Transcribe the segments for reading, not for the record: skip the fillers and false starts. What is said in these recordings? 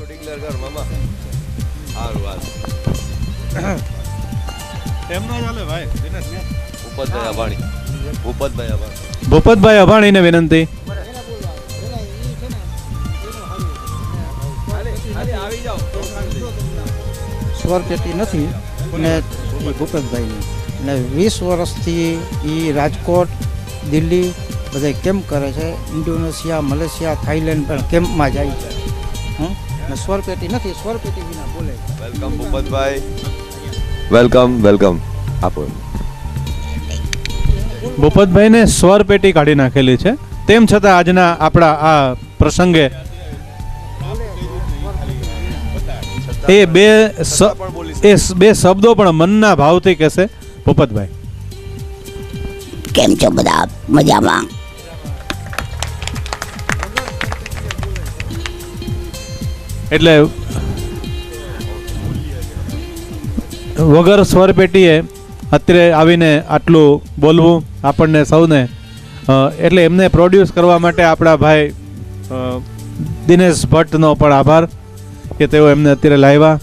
Declare કર મામા. હારું હાલ. એમ ન ચાલે ભાઈ. ભૂપતભાઈ અભાણી. ભૂપતભાઈ અભાણી. ભૂપતભાઈ અભાણીને વિનંતી. આવી જાઓ. સ્વર પેટી નથી અને એ ભૂપતભાઈની અને 20 વર્ષથી એ રાજકોટ દિલ્હી બધા કેમ્પ કરે છે. ઇન્ડોનેશિયા મલેશિયા થાઈલેન્ડ પણ કેમ્પમાં જાય છે. અને સ્વર પેટી નથી, સ્વર પેટી વિના બોલે. વેલકમ ભૂપતભાઈ. Welcome welcome. આપો. ભૂપતભાઈને સ્વર પેટી કાઢી નાખેલી છે. તેમ છતાં આજના આપણા આ પ્રસંગે એ બે શબ્દો પણ મનના ભાવથી કહેશે. ભૂપતભાઈ કેમ છો બધા? મજામાં? એટલે વગર સ્વર પેટીએ અત્યારે આવીને આટલું બોલવું આપણને સૌને એટલે એમને પ્રોડ્યુસ કરવા માટે આપણા ભાઈ દિનેશ ભટ્ટનો પણ આભાર કે તેઓ એમને અત્યારે લાવ્યા.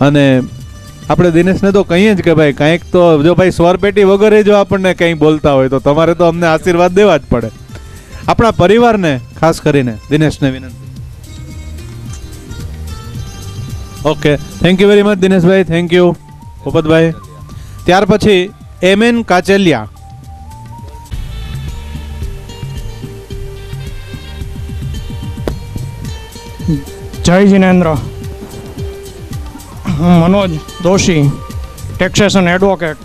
અને આપણે દિનેશને તો કહીએ જ કે ભાઈ કંઈક તો જો ભાઈ સ્વર પેટી વગર જો આપણને કંઈ બોલતા હોય તો તમારે તો અમને આશીર્વાદ દેવા જ પડે. આપણા પરિવારને ખાસ કરીને દિનેશને વિનંતી. Okay, thank you very much Dineshbhai. Thank you Bhupatbhai. ત્યાર પછી એમએન કાચેલિયા. જય જિનેન્દ્ર. હું મનોજ દોશી, ટેક્સેશન એડવોકેટ.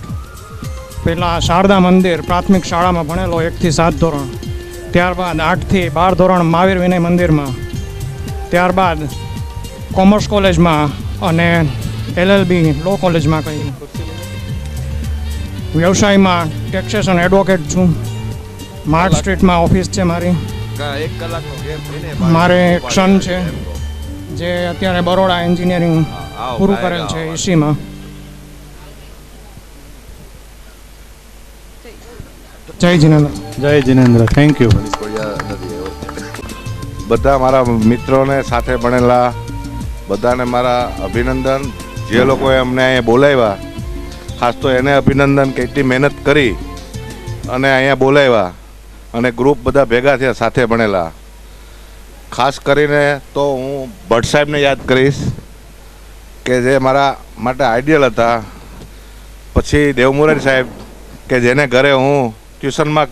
પહેલાં શારદા મંદિર પ્રાથમિક શાળામાં ભણેલો 1 થી 7 ધોરણ. ત્યારબાદ 8 થી 12 ધોરણ મહાવીર વિનય મંદિરમાં. ત્યારબાદ કોમર્સ કોલેજમાં અને LLB લો કોલેજમાં કર્યું. વ્યવસાયમાં ટેક્સેશન એડવોકેટ છું. માર્ટ સ્ટ્રીટમાં ઓફિસ છે મારી. 1 કલાકનો ગેપ લઈને મારે એક સન છે જે અત્યારે બરોડા એન્જિનિયરિંગ પૂરું કરેલ છે ઈસીમાં. જય જિનેન્દ્ર. જય જિનેન્દ્ર. Thank you. બધા મારા મિત્રોને સાથે ભણેલા બધાને મારા અભિનંદન. જે લોકોએ અમને અહીંયા બોલાવ્યા ખાસ તો એને અભિનંદન કે એટલી મહેનત કરી અને અહીંયા બોલાવ્યા અને ગ્રુપ બધા ભેગા થયા સાથે ભણેલા. ખાસ કરીને તો હું ભટ્ટ સાહેબને યાદ કરીશ કે જે મારા માટે આઈડિયલ હતા. પછી દેવમુરારી સાહેબ કે જેને ઘરે હું ટ્યુશનમાં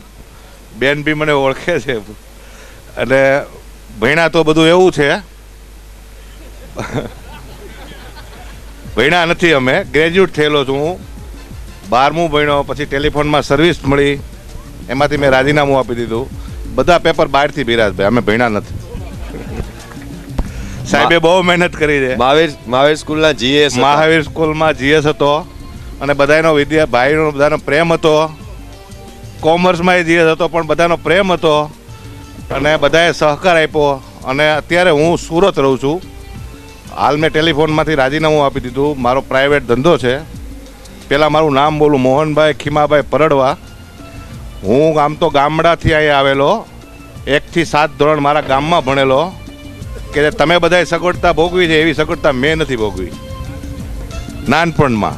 બેન બી મને ઓળખે છે. એટલે ભણ્યા તો બધું એવું છે, ભણ્યા નથી. અમે ગ્રેજ્યુએટ થયેલો છું હું. 12મું ભણ્યો, પછી ટેલિફોનમાં સર્વિસ મળી, એમાંથી મેં રાજીનામું આપી દીધું. બધા પેપર બહારથી બિરાજભાઈ, અમે ભણ્યા નથી. સાહેબે બહુ મહેનત કરી છે. મહાવીર સ્કૂલના GS. મહાવીર સ્કૂલમાં GS હતો અને બધાનો ભાઈનો બધાનો પ્રેમ હતો. કોમર્સમાં એ GS હતો પણ બધાનો પ્રેમ હતો અને બધાએ સહકાર આપ્યો. અને અત્યારે હું સુરત રહું છું. હાલ મેં ટેલિફોનમાંથી રાજીનામું આપી દીધું. મારો પ્રાઇવેટ ધંધો છે. પહેલાં મારું નામ બોલું, મોહનભાઈ ખીમાભાઈ પરડવા. હું આમ તો ગામડાથી અહીંયા આવેલો. 1 થી 7 ધોરણ મારા ગામમાં ભણેલો. કે તમે બધાએ સગવડતા ભોગવી છે એવી સગવડતા મેં નથી ભોગવી નાનપણમાં.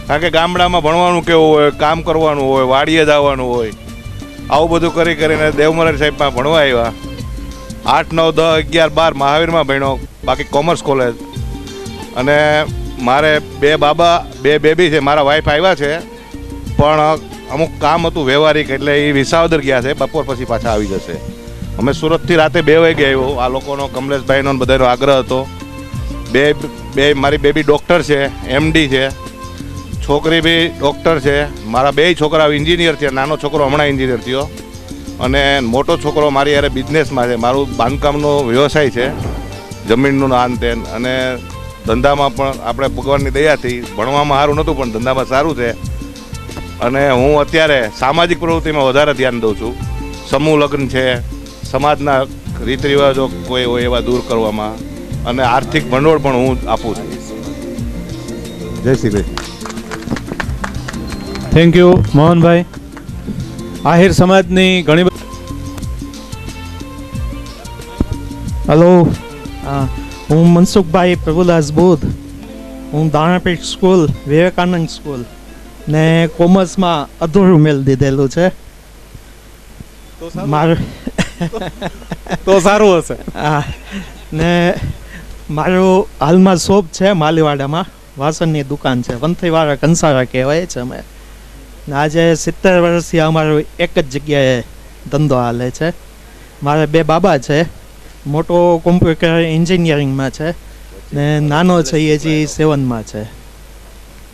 કારણ કે ગામડામાં ભણવાનું કેવું હોય, કામ કરવાનું હોય, વાડીએ જવાનું હોય, આવું બધું કરી કરીને દેવમરારી સાહેબમાં ભણવા આવ્યા. 8, 9, 10, 11, 12 મહાવીરમાં ભણ્યો, બાકી કોમર્સ કોલેજ. અને મારે 2 બાબા 2 બેબી છે. મારા વાઈફ આવ્યા છે પણ અમુક કામ હતું વ્યવહારિક એટલે એ વિસાવદર ગયા છે. બપોર પછી પાછા આવી જશે. અમે સુરતથી રાતે 2 વાગે આવ્યો. આ લોકોનો કમલેશભાઈનો બધાનો આગ્રહ હતો. બે મારી બેબી ડૉક્ટર છે, MD છે. છોકરી બી ડૉક્ટર છે. મારા 2 છોકરા એન્જિનિયર છે. નાનો છોકરો હમણાં એન્જિનિયર થયો અને મોટો છોકરો મારી યારે બિઝનેસમાં છે. મારું બાંધકામનો વ્યવસાય છે, જમીનનું આન તેન. અને ધંધામાં પણ આપણે ભગવાનની દયાથી ભણવામાં સારું નહોતું પણ ધંધામાં સારું છે. અને હું અત્યારે સામાજિક પ્રવૃત્તિમાં વધારે ધ્યાન દઉં છું. સમૂહ લગ્ન છે, સમાજના રીત રિવાજો કોઈ હોય એવા દૂર કરવામાં, અને આર્થિક ભંડોળ પણ હું આપું છું. જય શ્રી કૃષ્ણ. Thank you Mohanbhai. આહિર સમાજની ઘણી હલો, હું મનસુખભાઈ પ્રભુદાસ બુધ. હું દાણાપીઠ સ્કૂલ, વિવેકાનંદ સ્કૂલ ને કોમર્સમાં અધૂરું મેળ દીધેલું છે. મારું તો સારું હશે. હા, ને મારું હાલમાં શોપ છે માલીવાડામાં, વાસણની દુકાન છે, વંથીવાળા કંસારા કહેવાય છે અમે. ને આજે 70 વર્ષથી અમારું એક જ જગ્યાએ ધંધો હાલે છે. મારા 2 બાબા છે, મોટો કોમ્પ્યુટર એન્જિનિયરિંગમાં છે ને નાનો છે એ જે 7માં છે.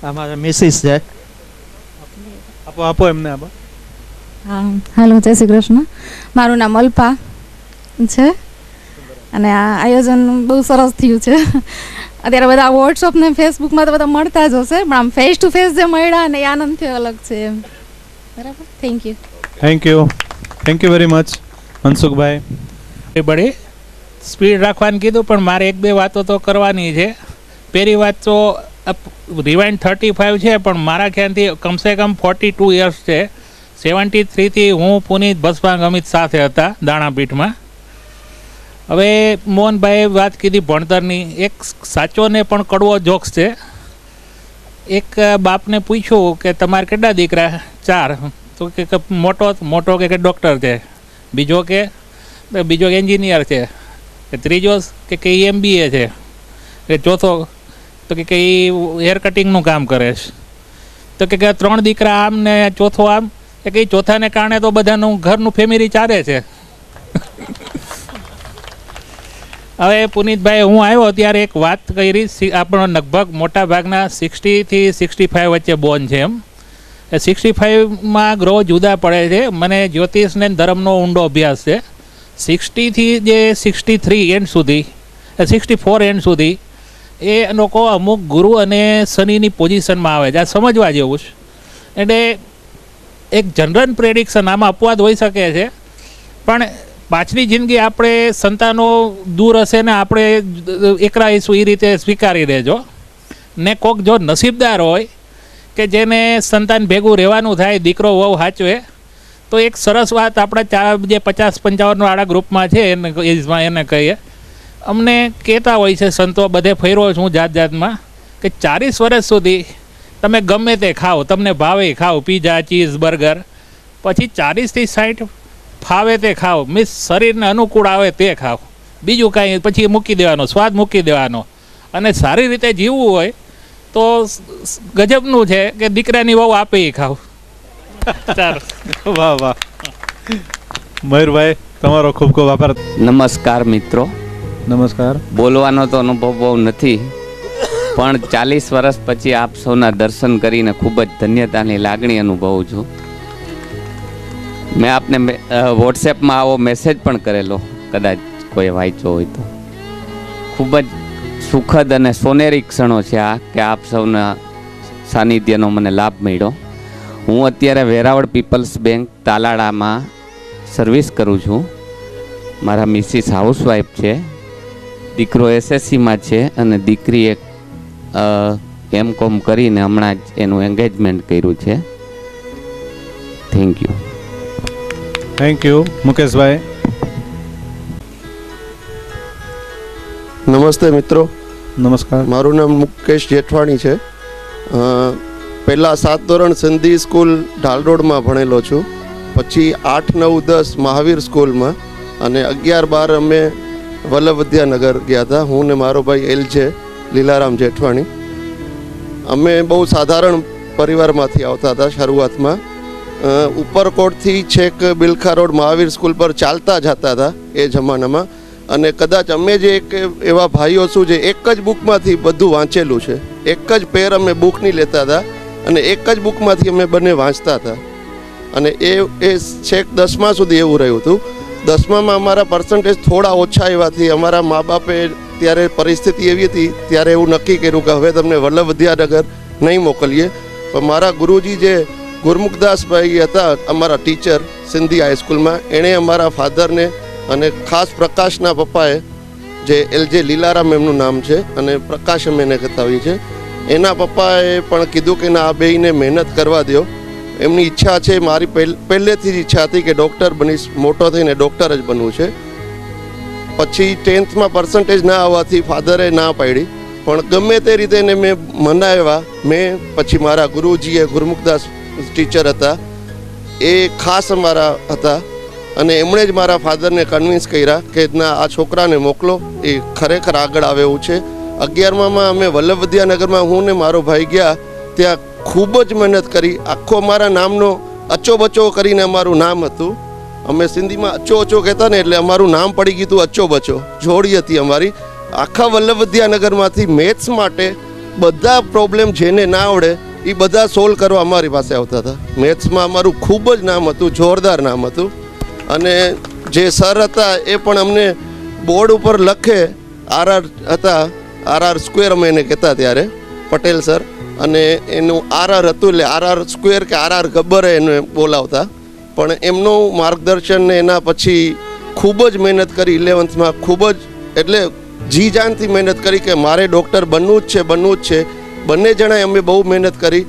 આ મારા મિસિસ છે. આપો આપો એમને આપો. હા, હાલો, જય શ્રી કૃષ્ણ. મારું નામ અલ્પા છે અને આ આયોજન બહુ સરસ થયું છે. અત્યારે બધા વોટ્સઅપ ને ફેસબુકમાં તો બધા મળતા જ હશે, પણ આમ ફેસ ટુ ફેસ જે મળ્યા ને એ આનંદ થયો અલગ છે એમ. બરાબર, thank you. Thank you very much Mansukhbhai. એ બડી સ્પીડ રાખવાનું કીધું, પણ મારે 1-2 વાતો તો કરવાની છે. પહેલી વાત તો રિવાઇન્ડ 35 છે, પણ મારા ખ્યાલથી કમસે કમ 42 યર્સ છે. 73થી હું પુનીત બસભાંગ અમિત સાથે હતા દાણાપીઠમાં. હવે મોહનભાઈએ વાત કીધી ભણતરની, એક સાચો ને પણ કડવો જોક્સ છે. એક બાપને પૂછ્યું કે તમારે કેટલા દીકરા? 4. તો કે મોટો કે ડૉક્ટર છે, બીજો એન્જિનિયર છે, કે ત્રીજો કે MBA છે, કે ચોથો તો કે એ હેર કટિંગનું કામ કરે છે. તો કે 3 દીકરા આમ ને ચોથો આમ, કે ચોથાને કારણે તો બધાનું ઘરનું ફેમિલી ચાલે છે. હવે પુનીતભાઈ, હું આવ્યો ત્યારે એક વાત કરી, આપણો લગભગ મોટા ભાગના 60થી 65 વચ્ચે બોર્ન છે. એમ 65માં ગ્રહ જુદા પડે છે. મને જ્યોતિષને ધર્મનો ઊંડો અભ્યાસ છે. 60થી જે 63 એન્ડ સુધી, 64 એન્ડ સુધી એ લોકો અમુક ગુરુ અને શનિની પોઝિશનમાં આવે છે. આ સમજવા જેવું છે. એટલે એક જનરલ પ્રેડિક્શન, આમાં અપવાદ હોઈ શકે છે, પણ પાછલી જિંદગી આપણે સંતાનો દૂર હશે ને આપણે એકલા રહીશું એ રીતે સ્વીકારી દેજો. ને કોક જો નસીબદાર હોય કે જેને સંતાન ભેગું રહેવાનું થાય, દીકરો વહુ સાચવે, તો એક સરસ વાત આપણા જે 50-55 વાળા ગ્રુપમાં છે એને કહીએ. અમને કહેતા હોય છે સંતો, બધે ફર્યો છું જાતમાં, કે 40 વર્ષ સુધી તમે ગમે તે ખાઓ, તમને ભાવે ખાઓ, પીઝા, ચીઝ, બર્ગર, પછી 40થી 60 ફાવે તે ખાઓ, મીન્સ શરીરને અનુકૂળ આવે તે ખાઓ, બીજું કાંઈ પછી મૂકી દેવાનો, સ્વાદ મૂકી દેવાનો. અને સારી રીતે જીવવું હોય તો ગજબનું છે કે દીકરાની વહુ આપે એ ખાવ. વાહ વાહ. મયુરભાઈ, તમારો ખૂબ ખૂબ આભાર. નમસ્કાર મિત્રો. નમસ્કાર. બોલવાનો તો અનુભવ બહુ નથી, પણ 40 વર્ષ પછી આપ સૌના દર્શન કરીને ખૂબ જ ધન્યતાની લાગણી અનુભવું છું. મેં આપને વોટ્સએપમાં આવો મેસેજ પણ કરેલો, કદાચ કોઈ વાંચ્યો હોય તો. ખૂબ જ સુખદ અને સોનેરી ક્ષણો છે આ, કે આપ સૌના સાનિધ્યનો મને લાભ મળ્યો. હું અત્યારે વેરાવળ પીપલ્સ બેંક તાલાળામાં સર્વિસ કરું છું. મારા મિસિસ હાઉસવાઈફ છે, દીકરો SSCમાં છે અને દીકરી એક M.Com કરીને હમણાં જ એનું એન્ગેજમેન્ટ કર્યું છે. થેન્ક યુ મુકેશભાઈ. નમસ્તે મિત્રો. નમસ્કાર. મારું નામ મુકેશ જેઠવાણી છે. પહેલાં 7 ધોરણ સિંધી સ્કૂલ ઢાલ રોડમાં ભણેલો છું, પછી 8, 9, 10 મહાવીર સ્કૂલમાં, અને 11, 12 અમે વલ્લભ વિદ્યાનગર ગયા હતા, હું ને મારો ભાઈ LJ લીલારામ જેઠવાણી. અમે બહુ સાધારણ પરિવારમાંથી આવતા હતા શરૂઆતમાં. ઉપરકોટથી છેક બિલખા રોડ મહાવીર સ્કૂલ પર ચાલતા જતા હતા એ જમાનામાં. અને કદાચ અમે જે એક એવા ભાઈઓ છું જે એક જ બુકમાંથી બધું વાંચેલું છે, એક જ પેર અમે બુક નહીં લેતા હતા અને એક જ બુકમાંથી અમે બંને વાંચતા હતા. અને એ છેક 10મા સુધી એવું રહ્યું હતું. 10મામાં અમારા પર્સન્ટેજ થોડા ઓછા એવાથી અમારા મા બાપે ત્યારે પરિસ્થિતિ એવી હતી, ત્યારે એવું નક્કી કર્યું કે હવે તમને વલ્લભ વિદ્યાનગર નહીં મોકલીએ. પણ મારા ગુરુજી જે ગુરમુખદાસભાઈ હતા, અમારા ટીચર સિંધી હાઈસ્કૂલમાં, એણે અમારા ફાધરને અને ખાસ પ્રકાશના પપ્પાએ, જે LJ લીલારામ એમનું નામ છે અને પ્રકાશ અમે એને કહેતા હોઈએ છીએ, એના પપ્પાએ પણ કીધું કે ના, આ બેયને મહેનત કરવા દો. એમની ઈચ્છા છે, મારી પહેલેથી જ ઈચ્છા હતી કે ડૉક્ટર બનીશ, મોટો થઈને ડૉક્ટર જ બનવું છે. પછી 10th પર્સન્ટેજ ના આવવાથી ફાધરે ના પાડી, પણ ગમે તે રીતે એને મેં મનાવ્યા. મેં પછી મારા ગુરુજીએ ગુરુમુખદાસ ટીચર હતા, એ ખાસ અમારા હતા અને એમણે જ મારા ફાધરને કન્વિન્સ કર્યા કે ના, આ છોકરાને મોકલો, એ ખરેખર આગળ આવે એવું છે. 11માં અમે વલ્લભ વિદ્યાનગરમાં હું ને મારો ભાઈ ગયા, ત્યાં ખૂબ જ મહેનત કરી. આખો અમારા નામનો અચો બચો કરીને અમારું નામ હતું. અમે સિંધીમાં અચો અચો કહેતા ને, એટલે અમારું નામ પડી ગયું હતું અચો બચો, જોડી હતી અમારી. આખા વલ્લભ વિદ્યાનગરમાંથી મેથ્સ માટે બધા પ્રોબ્લેમ જેને ના આવડે એ બધા સોલ્વ કરવા અમારી પાસે આવતા હતા. મેથ્સમાં અમારું ખૂબ જ નામ હતું, જોરદાર નામ હતું. અને જે સર હતા એ પણ અમને બોર્ડ ઉપર લખે, આરઆર હતા, આરઆર સ્ક્વેર અમે એને કહેતા ત્યારે, પટેલ સર, અને એનું આરઆર હતું એટલે આરઆર સ્ક્વેર કે આરઆર ગબ્બર એને બોલાવતા. પણ એમનું માર્ગદર્શન ને એના પછી ખૂબ જ મહેનત કરી. 11th ખૂબ જ એટલે જી જાનથી મહેનત કરી કે મારે ડૉક્ટર બનવું જ છે, બનવું જ છે. બંને જણાએ અમે બહુ મહેનત કરી.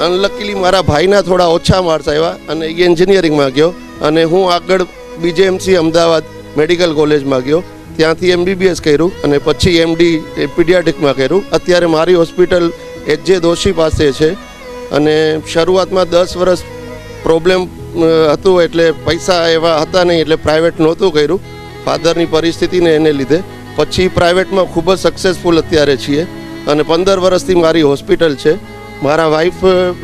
અનલકીલી મારા ભાઈના થોડા ઓછા માર્ક્સ આવ્યા અને એ એન્જિનિયરિંગમાં ગયો અને હું આગળ બીજેએમસી અમદાવાદ મેડિકલ કોલેજમાં ગયો, ત્યાંથી MBBS કર્યું અને પછી MD પીડિયાટ્રિકમાં કર્યું. અત્યારે મારી હોસ્પિટલ HJ દોશી પાસે છે. અને શરૂઆતમાં 10 વર્ષ પ્રોબ્લેમ હતું એટલે પૈસા એવા હતા નહીં એટલે પ્રાઇવેટ નહોતું કર્યું, ફાધરની પરિસ્થિતિને એને લીધે. પછી પ્રાઇવેટમાં ખૂબ જ સક્સેસફુલ અત્યારે છીએ અને 15 વર્ષથી મારી હોસ્પિટલ છે. મારા વાઈફ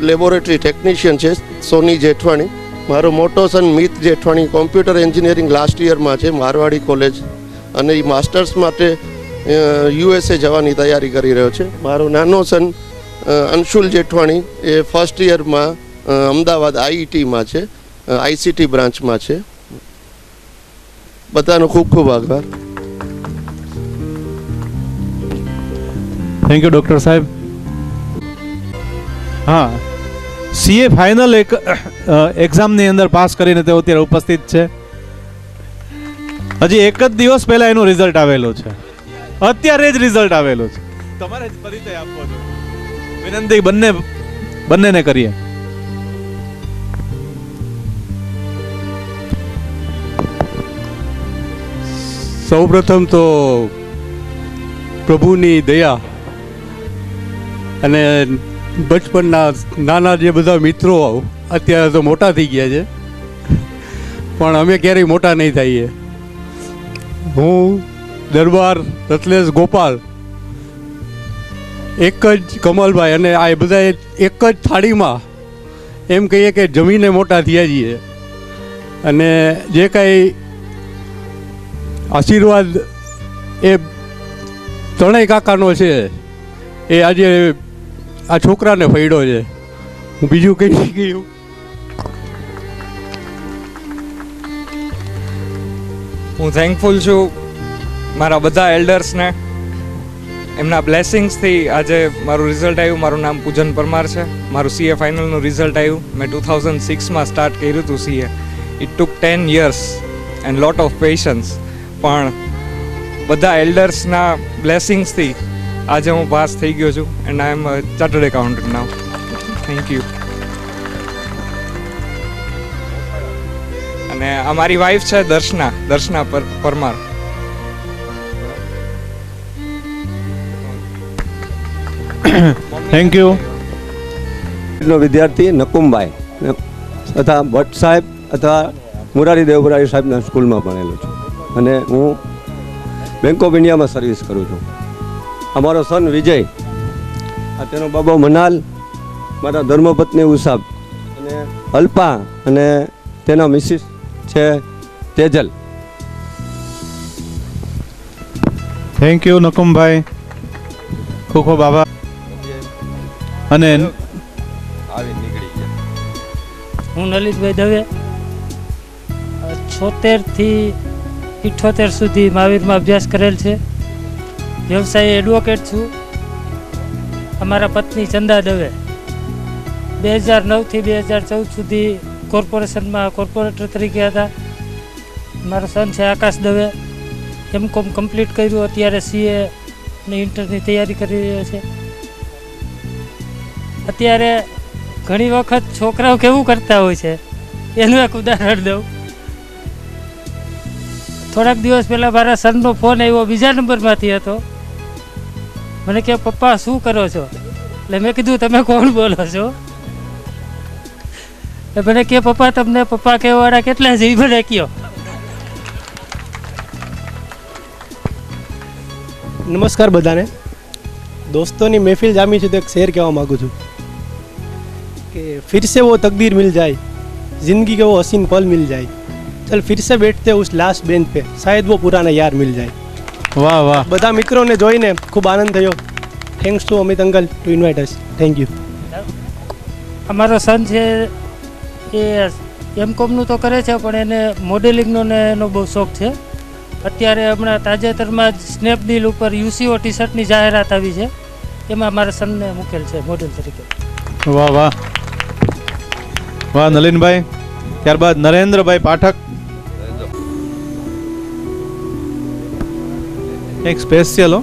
લેબોરેટરી ટેકનિશિયન છે, સોની જેઠવાણી. મારો મોટો સન મિત જેઠવાણી કોમ્પ્યુટર એન્જિનિયરિંગ લાસ્ટ યરમાં છે મારવાડી કોલેજ, અને એ માસ્ટર્સ માટે USA જવાની તૈયારી કરી રહ્યો છે. મારો નાનો સન અંશુલ જેઠવાણી એ ફર્સ્ટ યરમાં અમદાવાદ IETમાં છે, ICT બ્રાન્ચમાં છે. બધાનો ખૂબ ખૂબ આભાર. થેન્ક યુ ડૉક્ટર સાહેબ. હા, CA ફાઇનલ એક્ઝામની અંદર પાસ કરીને તેઓ અત્યારે ઉપસ્થિત છે. હજી એક જ દિવસ પહેલા એનું રિઝલ્ટ આવેલું છે, અત્યારે જ રિઝલ્ટ આવેલું છે. તમારે જ પરિચય આપવો છે, વિનંતી બંનેને કરીએ. સૌપ્રથમ તો પ્રભુની દયા અને બચપનના નાના જે બધા મિત્રો અત્યારે તો મોટા થઈ ગયા છે, પણ અમે ક્યારેય મોટા નહીં થઈએ. હું દરબાર રતલેશ ગોપાલ, એક જ કમલભાઈ અને આ બધા એક જ થાળીમાં એમ કહીએ કે જમીને મોટા થયા છીએ. અને જે કાંઈ આશીર્વાદ એ ત્રણેય કાકાનો છે એ આજે આ છોકરાને ફળ્યો છે. હું બીજું કંઈ નહીં કહ્યું. હું થેન્કફુલ છું મારા બધા એલ્ડર્સને, એમના બ્લેસિંગ્સથી આજે મારું રિઝલ્ટ આવ્યું. મારું નામ પૂજન પરમાર છે. મારું CA ફાઇનલનું રિઝલ્ટ આવ્યું. મેં 2006માં સ્ટાર્ટ કર્યું હતું CA. It took 10 years and lot of patience, પણ બધા એલ્ડર્સના બ્લેસિંગ્સથી આજે હું પાસ થઈ ગયો છું and I am chartered accountant now. Thank you. અને અમારી વાઈફ છે દર્શના પરમાર. Thank you. વિદ્યાર્થી નકુમભાઈ તથા ભટ્ટ સાહેબ અથવા મુરારી દેવપુરારી સાહેબના સ્કૂલમાં ભણેલો છું અને હું બેંક ઓફ ઇન્ડિયામાં સર્વિસ કરું છું. અમારો સન વિજય, આ તેનો બાબો મનાલ, મારા ધર્મપત્ની ઉષા અને અલ્પા અને તેના મિસિસ છે તેજલ. થેન્ક યુ નકુમભાઈ, ખૂબ ખૂબ આભાર. અને હું નલિતભાઈ દવે 76 થી 78 સુધી મહાવીરમાં અભ્યાસ કરેલ છે. વ્યવસાય એડવોકેટ છું. અમારા પત્ની ચંદા દવે 2009 થી 2014 સુધી કોર્પોરેશનમાં કોર્પોરેટર તરીકે હતા. મારો સન છે આકાશ દવે, MCOM કમ્પ્લીટ કર્યું. અત્યારે CA ને ઇન્ટરની તૈયારી કરી રહ્યો છે. અત્યારે ઘણી વખત છોકરાઓ કેવું કરતા હોય છે એનું એક ઉદાહરણ દઉં. થોડાક દિવસ પહેલાં મારા સનનો ફોન આવ્યો, બીજા નંબરમાંથી હતો. મને કે પપ્પા શું કરો છો? એટલે મેં કીધું તમે કોણ બોલો છો? એટલે મને કે પપ્પા તમને પપ્પા કહેવાવાળા કેટલા છે એ મને કહો. નમસ્કાર બધાને. दोस्तों ની महफिल जामी છે તો એક शेर કહેવા मांगू છું कि फिर से वो तकदीर मिल जाए, जिंदगी के वो हसीन पल मिल जाए, चल फिर से बैठते उस लास्ट बेंच पे, शायद वो पुराना यार मिल जाए. વાહ વાહ. બધા મિત્રોને જોઈને ખૂબ આનંદ થયો. Thanks to Amit uncle two invite us. Thank you. અમારો સન છે એ એમકોમનું તો કરે છે, પણ એને મોડેલિંગનો ને એનો બહુ શોખ છે. અત્યારે હમણાં તાજેતરમાં જ સ્નેપડીલ ઉપર યુસીઓ ટી શર્ટની જાહેરાત આવી છે, એમાં મારા સનને મૂકેલ છે મોડેલ તરીકે. વાહ વાહ વાહ નલિનભાઈ. ત્યારબાદ નરેન્દ્રભાઈ પાઠક. એક સ્પેશિયલ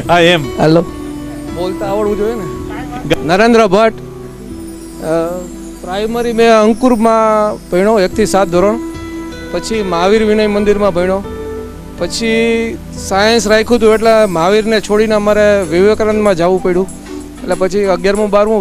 હા એમ હેલો બોલતા આવડવું જોઈએ ને. નરેન્દ્ર ભટ્ટ, પ્રાઇમરી મેં અંકુરમાં ભણ્યો 1 થી 7 ધોરણ, પછી મહાવીર વિનય મંદિરમાં ભણ્યો, પછી સાયન્સ રાખ્યું હતું એટલે મહાવીરને છોડીને અમારે વિવેકાનંદમાં જવું પડ્યું, એટલે પછી 11મું 12મું